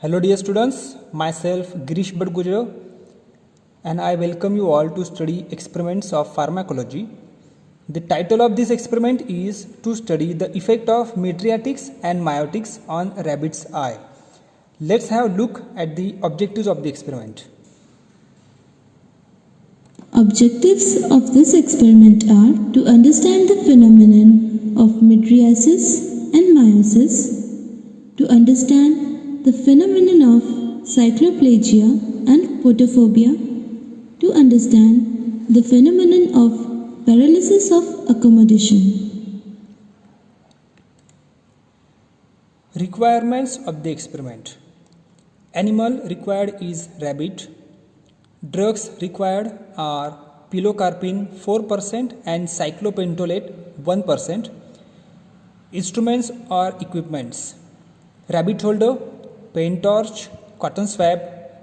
Hello dear students, myself Girish Badgujar and I welcome you all to study experiments of pharmacology. The title of this experiment is to study the effect of mydriatics and miotics on rabbit's eye. Let's have a look at the objectives of the experiment. Objectives of this experiment are to understand the phenomenon of mydriasis and meiosis, to understand the phenomenon of cycloplegia and photophobia, to understand the phenomenon of paralysis of accommodation. Requirements of the experiment. Animal required is rabbit. Drugs required are pilocarpine 4% and cyclopentolate 1%. Instruments or equipments: rabbit holder, paint torch, cotton swab,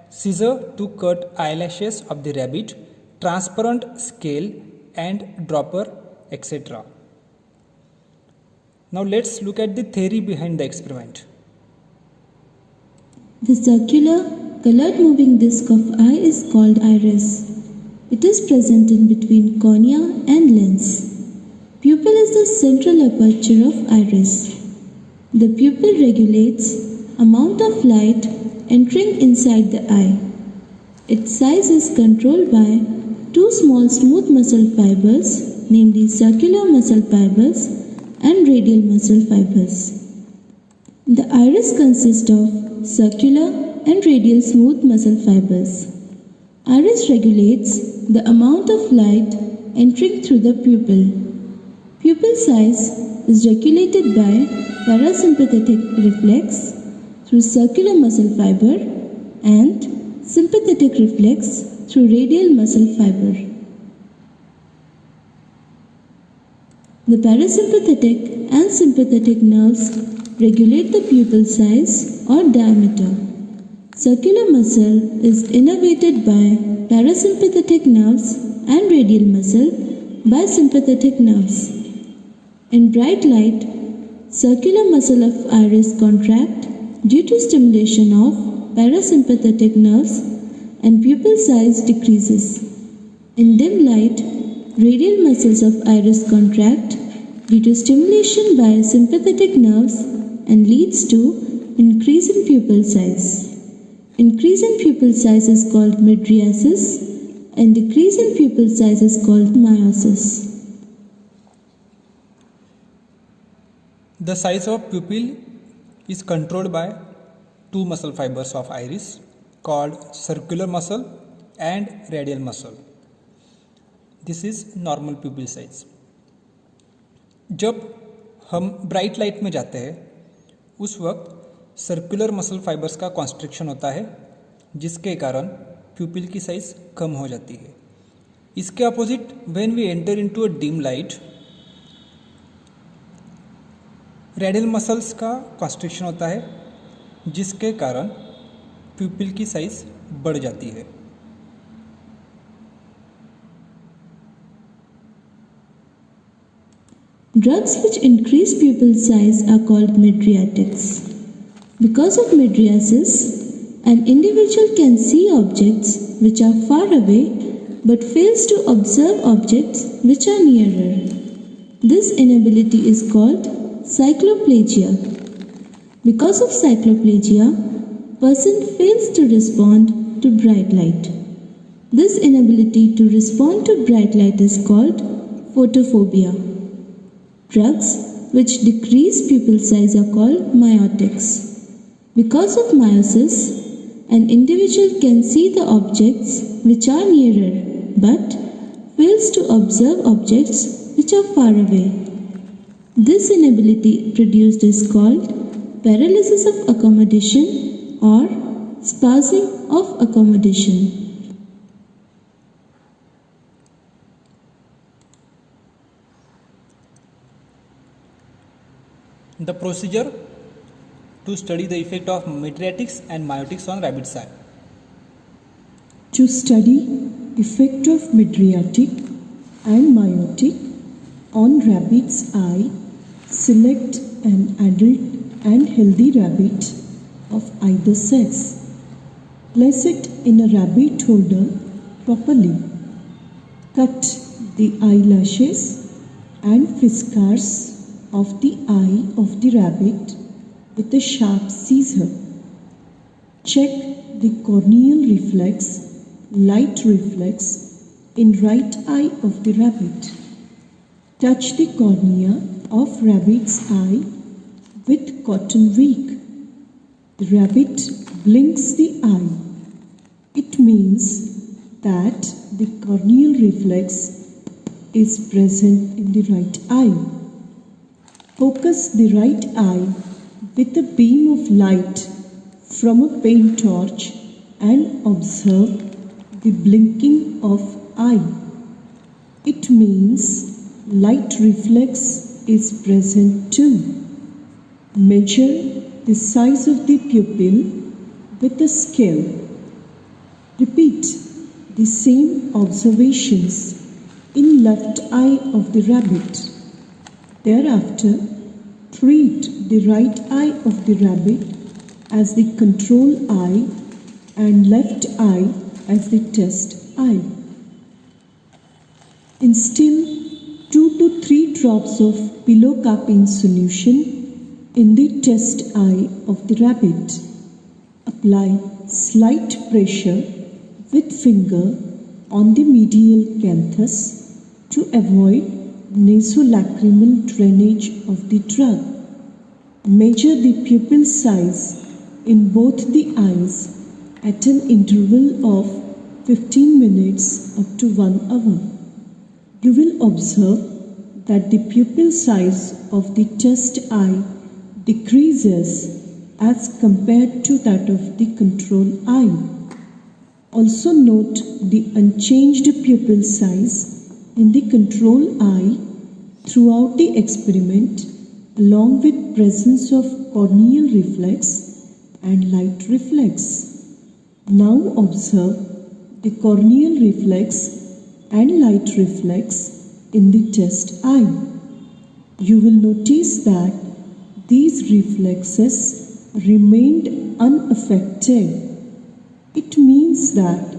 scissor to cut eyelashes of the rabbit, transparent scale and dropper, etc. Now let's look at the theory behind the experiment. The circular colored moving disc of eye is called iris. It is present in between cornea and lens. Pupil is the central aperture of iris. The pupil regulates amount of light entering inside the eye. Its size is controlled by two small smooth muscle fibers, namely circular muscle fibers and radial muscle fibers. The iris consists of circular and radial smooth muscle fibers. Iris regulates the amount of light entering through the pupil. Pupil size is regulated by parasympathetic reflex through circular muscle fiber and sympathetic reflex through radial muscle fiber. The parasympathetic and sympathetic nerves regulate the pupil size or diameter. Circular muscle is innervated by parasympathetic nerves and radial muscle by sympathetic nerves. In bright light, circular muscle of iris contract due to stimulation of parasympathetic nerves and pupil size decreases. In dim light, radial muscles of iris contract due to stimulation by sympathetic nerves and leads to increase in pupil size. Increase in pupil size is called mydriasis and decrease in pupil size is called meiosis. The size of pupil is controlled by two muscle fibers of iris called circular muscle and radial muscle. This is normal pupil size. जब हम bright light में जाते हैं उस वक्त circular muscle fibres का constriction होता है जिसके कारण प्यूपिल की साइज कम हो जाती है. इसके opposite when we enter into a dim light radial muscles का कॉन्स्ट्रिक्शन होता है जिसके कारण प्यूपिल की साइज बढ़ जाती है. Drugs which increase pupil size are called mydriatics. Because of mydriasis, an individual can see objects which are far away but fails to observe objects which are nearer. This inability is called cycloplegia. Because of cycloplegia, person fails to respond to bright light. This inability to respond to bright light is called photophobia. Drugs which decrease pupil size are called miotics. Because of meiosis, an individual can see the objects which are nearer but fails to observe objects which are far away. This inability produced is called paralysis of accommodation or spasming of accommodation. The procedure to study the effect of mydriatics and miotics on rabbit's eye. To study effect of mydriatic and miotic on rabbit's eye, select an adult and healthy rabbit of either sex. Place it in a rabbit holder properly. Cut the eyelashes and whiskers of the eye of the rabbit with a sharp scissor. Check the corneal reflex, light reflex in right eye of the rabbit. Touch the cornea of rabbit's eye with cotton wick. The rabbit blinks the eye. It means that the corneal reflex is present in the right eye. Focus the right eye with a beam of light from a paint torch and observe the blinking of eye. It means light reflex is present too. Measure the size of the pupil with a scale. Repeat the same observations in left eye of the rabbit. Thereafter, treat the right eye of the rabbit as the control eye and left eye as the test eye. Instill 2 to 3 drops of pilocarpine solution in the test eye of the rabbit. Apply slight pressure with finger on the medial canthus to avoid nasolacrimal drainage of the drug. Measure the pupil size in both the eyes at an interval of 15 minutes up to 1 hour. You will observe that the pupil size of the test eye decreases as compared to that of the control eye. Also note the unchanged pupil size in the control eye throughout the experiment, along with presence of corneal reflex and light reflex. Now observe the corneal reflex and light reflex in the test eye. You will notice that these reflexes remained unaffected. It means that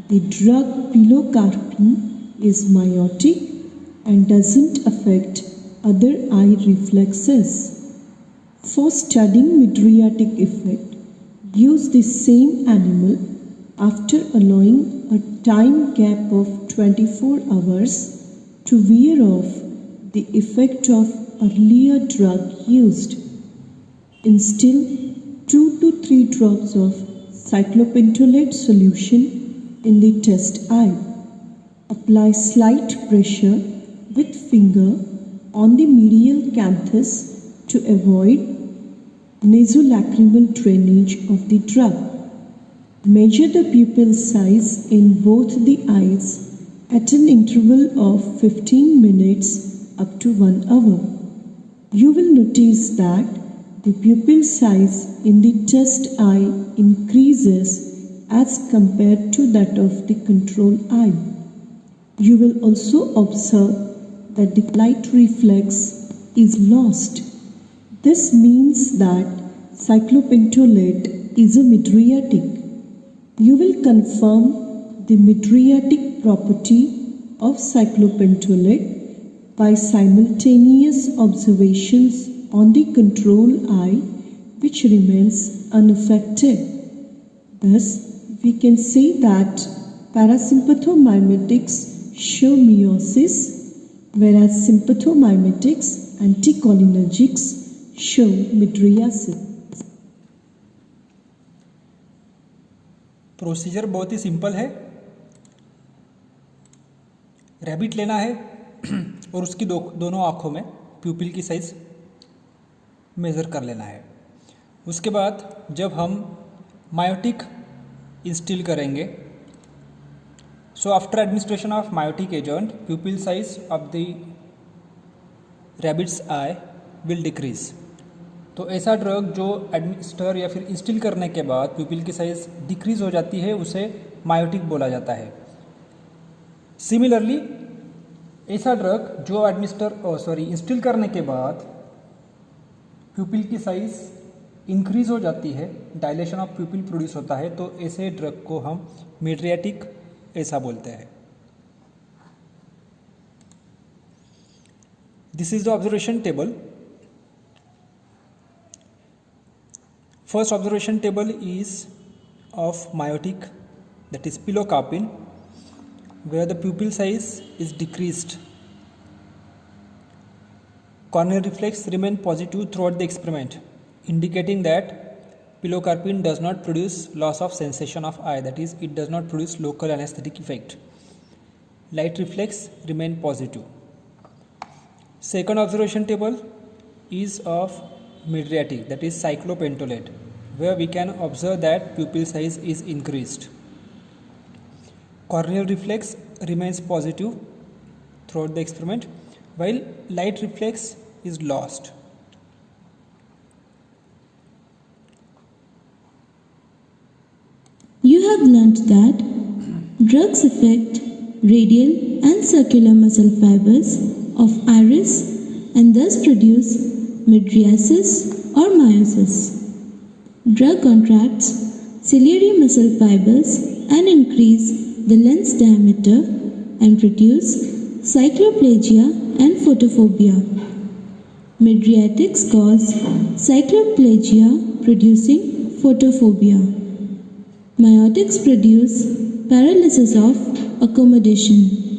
the drug pilocarpine is miotic and doesn't affect other eye reflexes. For studying mydriatic effect, use the same animal after allowing a time gap of 24 hours to wear off the effect of earlier drug used. Instill 2 to 3 drops of cyclopentolate solution in the test eye. Apply slight pressure with finger on the medial canthus to avoid nasolacrimal drainage of the drug. Measure the pupil size in both the eyes at an interval of 15 minutes up to 1 hour. You will notice that the pupil size in the test eye increases as compared to that of the control eye. You will also observe that the light reflex is lost. This means that cyclopentolate is a mydriatic. You will confirm the mydriatic property of cyclopentolate by simultaneous observations on the control eye, which remains unaffected. Thus, we can say that parasympathomimetics show meiosis, whereas sympathomimetics anticholinergics show mydriasis. Procedure बहुत ही simple है। Rabbit लेना है और उसकी दोनों आँखों में प्यूपिल की साइज़ मेज़र कर लेना है। उसके बाद जब हम मायोटिक इंस्टिल करेंगे, so after administration of miotic agent pupil size of the rabbit's eye will decrease. तो ऐसा ड्रग जो एडमिनिस्टर या फिर इंस्टिल करने के बाद प्यूपिल की साइज़ डिक्रीज हो जाती है उसे मायोटिक बोला जाता है। सिमिलरली ऐसा ड्रग जो इंस्टिल करने के बाद प्यूपिल की साइज़ इंक्रीज हो जाती है, डायलेशन ऑफ प्यूपिल प्रोड्यूस होता है, तो ऐसे ड्रग को हम मीड्रियाटिक ऐसा बोलते हैं। This is the observation table. First observation table is of miotic, that is pilocarpine, where the pupil size is decreased. Corneal reflex remain positive throughout the experiment, indicating that pilocarpine does not produce loss of sensation of eye, that is it does not produce local anesthetic effect. Light reflex remain positive. Second observation table is of mydriatic, that is cyclopentolate, where we can observe that pupil size is increased. Corneal reflex remains positive throughout the experiment, while light reflex is lost. You have learnt that drugs affect radial and circular muscle fibers of iris and thus produce mydriasis or miosis. Drug contracts ciliary muscle fibers and increase the lens diameter and produce cycloplegia and photophobia. Mydriatics cause cycloplegia producing photophobia. Miotics produce paralysis of accommodation.